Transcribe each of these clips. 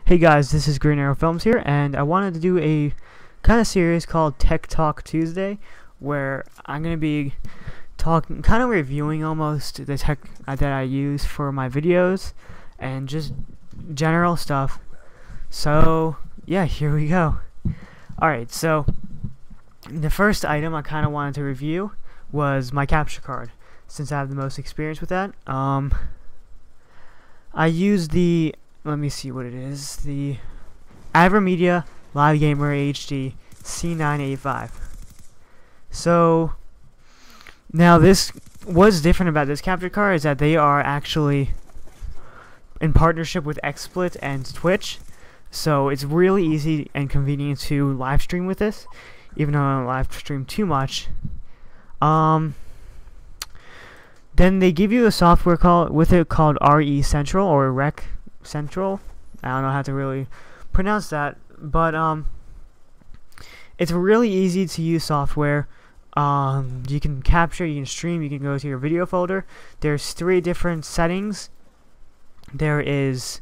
Hey guys, this is Green Arrow Films here, and I wanted to do a kind of series called Tech Talk Tuesday, where I'm going to be talking, kind of reviewing almost the tech that I use for my videos, and just general stuff. So, yeah, here we go. Alright, so, the first item I kind of wanted to review was my capture card, since I have the most experience with that. I use the, let me see what it is, the Avermedia Live Gamer HD C985. So now what's different about this capture card is that they are actually in partnership with XSplit and Twitch, so it's really easy and convenient to live stream with this, even though I don't live stream too much. Then they give you a software called RE Central or Rec Central. I don't know how to really pronounce that, but it's really easy to use software. You can capture, you can stream, you can go to your video folder. There's 3 different settings. There is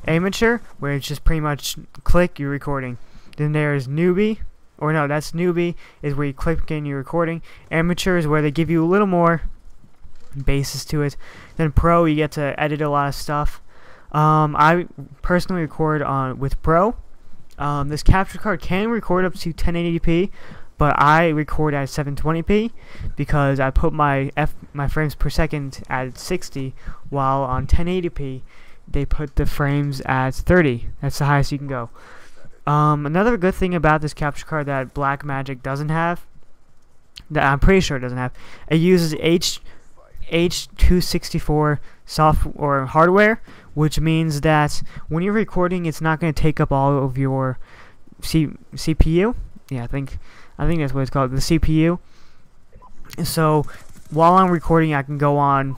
amateur, where it's just pretty much click, you're recording. Then there's newbie, or no, that's newbie is where you click and you're recording. Amateur is where they give you a little more basis to it. Then pro, you get to edit a lot of stuff. I personally record with pro. This capture card can record up to 1080p, but I record at 720p because I put my frames per second at 60, while on 1080p they put the frames at 30. That's the highest you can go. Another good thing about this capture card that Blackmagic doesn't have, that I'm pretty sure it doesn't have, it uses H.264 software or hardware, which means that when you're recording, it's not going to take up all of your CPU. Yeah, I think that's what it's called, the CPU. So while I'm recording, I can go on,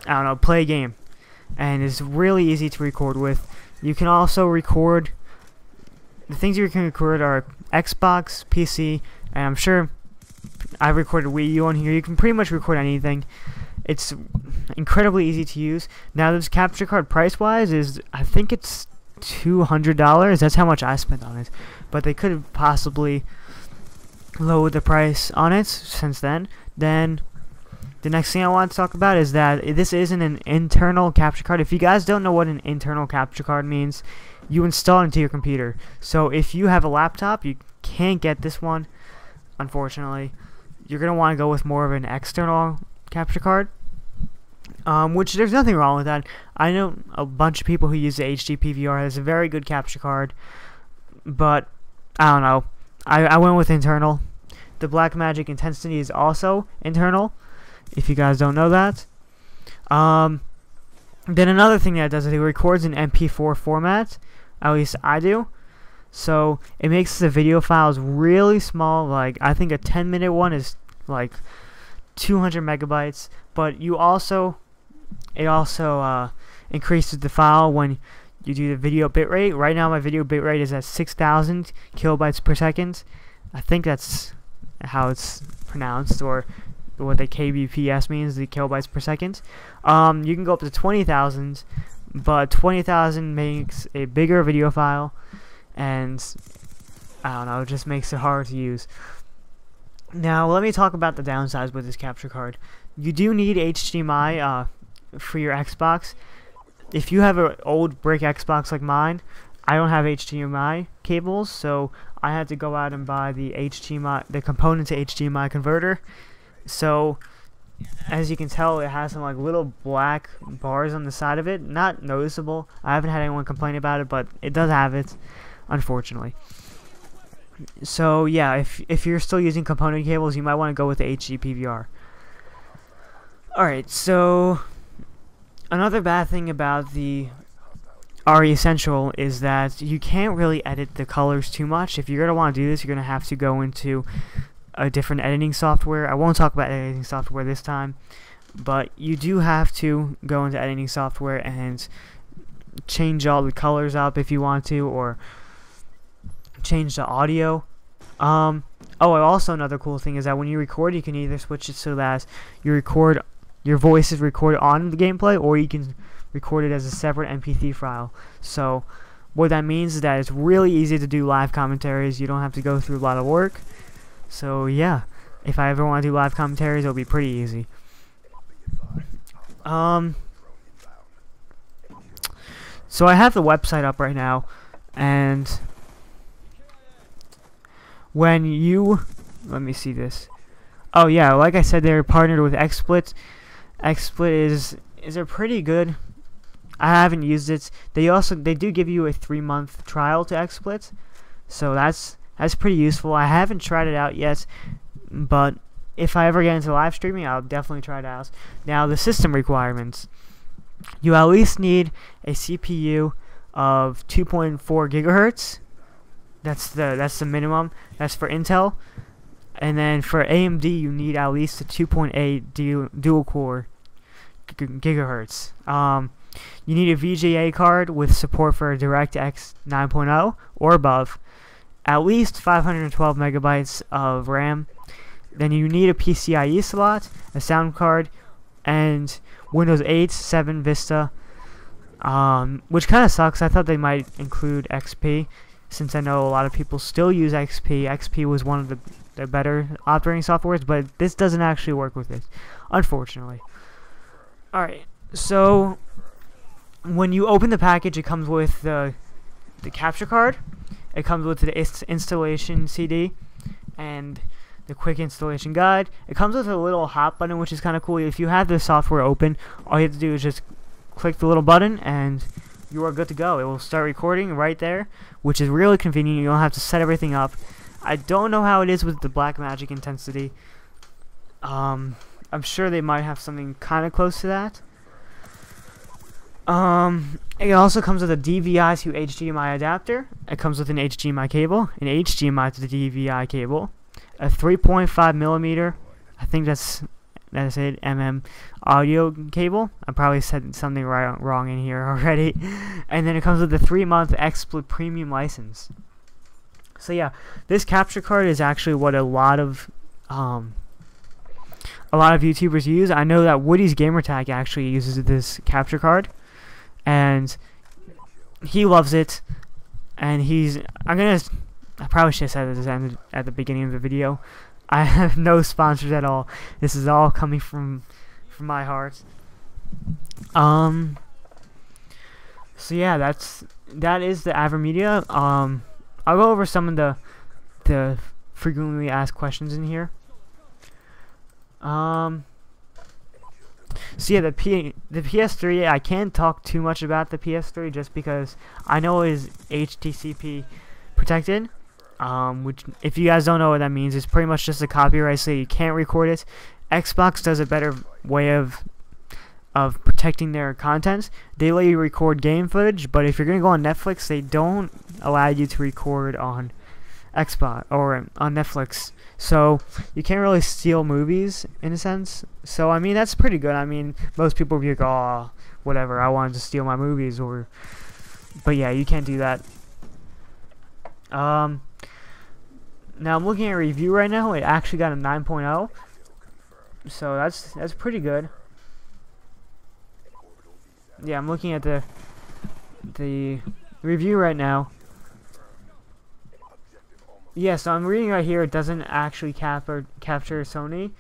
I don't know, play a game, and it's really easy to record with. You can also record, the things you can record are Xbox, PC, and I'm sure I've recorded Wii U on here. You can pretty much record anything. It's incredibly easy to use. Now, this capture card price-wise is, I think it's $200. That's how much I spent on it. But they could have possibly lowered the price on it since then. Then, the next thing I want to talk about is that this isn't an internal capture card. If you guys don't know what an internal capture card means, you install it into your computer. So, if you have a laptop, you can't get this one, unfortunately. You're going to want to go with more of an external capture card, which there's nothing wrong with that. I know a bunch of people who use the HD PVR. Has a very good capture card, but I don't know, I went with internal. The Blackmagic Intensity is also internal, if you guys don't know that. Then another thing that it does is it records in MP4 format, at least I do. So it makes the video files really small. Like, I think a 10-minute one is like 200 megabytes, but it also increases the file when you do the video bitrate. Right now my video bitrate is at 6,000 kilobytes per second. I think that's how it's pronounced, or what the kbps means, the kilobytes per second. You can go up to 20,000, but 20,000 makes a bigger video file, and I don't know, it just makes it hard to use. Now, let me talk about the downsides with this capture card. You do need HDMI for your Xbox. If you have an old brick Xbox like mine, I don't have HDMI cables, so I had to go out and buy the component to HDMI converter. So, as you can tell, it has some like little black bars on the side of it. Not noticeable. I haven't had anyone complain about it, but it does have it, unfortunately. So yeah, if you're still using component cables, you might want to go with the HD PVR. Alright, so another bad thing about the RE Central is that you can't really edit the colors too much. If you're going to want to do this, you're going to have to go into a different editing software. I won't talk about editing software this time, but you do have to go into editing software and change all the colors up if you want to, or change the audio. Also another cool thing is that when you record, you can either switch it so that your voice is recorded on the gameplay, or you can record it as a separate MP3 file. So What that means is that it's really easy to do live commentaries. You don't have to go through a lot of work. So yeah, if I ever want to do live commentaries, it'll be pretty easy. So I have the website up right now, and when you, let me see this. Oh yeah, like I said, they're partnered with XSplit. XSplit is a pretty good. I haven't used it. They do give you a 3-month trial to XSplit, so that's pretty useful. I haven't tried it out yet, but if I ever get into live streaming, I'll definitely try it out. Now the system requirements. You at least need a CPU of 2.4 gigahertz. That's the minimum. That's for Intel. And then for AMD, you need at least a 2.8 dual core gigahertz. You need a VGA card with support for a DirectX 9.0 or above. At least 512 megabytes of RAM. Then you need a PCIe slot, a sound card, and Windows 8, 7, Vista, which kind of sucks. I thought they might include XP, since I know a lot of people still use XP. XP was one of the better operating softwares, but this doesn't actually work with it, unfortunately. Alright, so when you open the package, it comes with the capture card, it comes with the installation CD, and the quick installation guide. It comes with a little hot button, which is kind of cool. If you have the software open, all you have to do is just click the little button and you are good to go. It will start recording right there, which is really convenient. You don't have to set everything up. I don't know how it is with the Blackmagic intensity. I'm sure they might have something kind of close to that. It also comes with a DVI to HDMI adapter. It comes with an HDMI cable, an HDMI to the DVI cable, a 3.5 millimeter, I think that's it, audio cable. I probably said something wrong in here already. And then it comes with a 3-month XSplit premium license. So yeah, this capture card is actually what a lot of YouTubers use. I know that Woody's Gamertag actually uses this capture card, and he loves it. And I probably should have said this at the beginning of the video. I have no sponsors at all. This is all coming from my heart. So yeah, that is the Avermedia. I'll go over some of the frequently asked questions in here. So yeah, the PS3, I can't talk too much about the PS3 just because I know it is HTTP protected. Which, if you guys don't know what that means, it's pretty much just a copyright, so you can't record it. Xbox does a better way of protecting their content. They let you record game footage, but if you're gonna go on Netflix, they don't allow you to record on Xbox or on Netflix. So you can't really steal movies in a sense. So I mean, that's pretty good. I mean, most people will be like, oh, whatever, I wanted to steal my movies, but yeah, you can't do that. Now I'm looking at a review right now. It actually got a 9.0, so that's pretty good. Yeah, I'm looking at the review right now. Yeah, so I'm reading right here. It doesn't actually capture Sony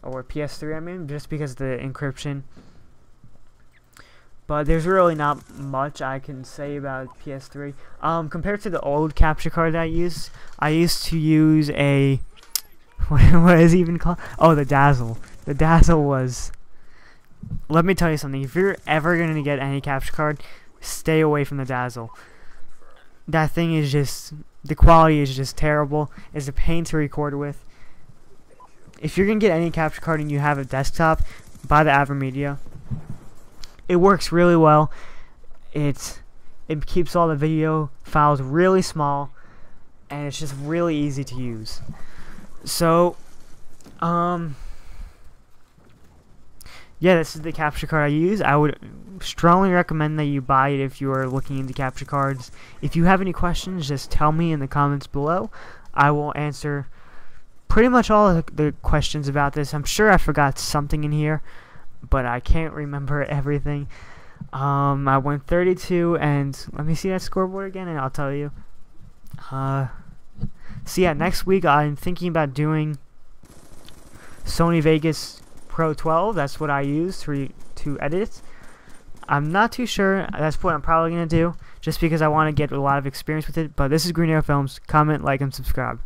or PS3. I mean, just because of the encryption. But there's really not much I can say about PS3. Compared to the old capture card that I used to use a what is it even called? Oh, the Dazzle. The Dazzle was. Let me tell you something. If you're ever gonna get any capture card, stay away from the Dazzle. That thing is just, the quality is just terrible. It's a pain to record with. If you're gonna get any capture card and you have a desktop, buy the Avermedia. It works really well. It keeps all the video files really small, and it's just really easy to use. So, yeah, this is the capture card I use. I would strongly recommend that you buy it if you are looking into capture cards. If you have any questions, just tell me in the comments below. I will answer pretty much all of the questions about this. I'm sure I forgot something in here, but I can't remember everything. I went 32, and let me see that scoreboard again, and I'll tell you. So yeah, next week I'm thinking about doing Sony Vegas Pro 12. That's what I use to edit. I'm not too sure. That's what I'm probably going to do, just because I want to get a lot of experience with it. But this is Green Arrow Films. Comment, like, and subscribe.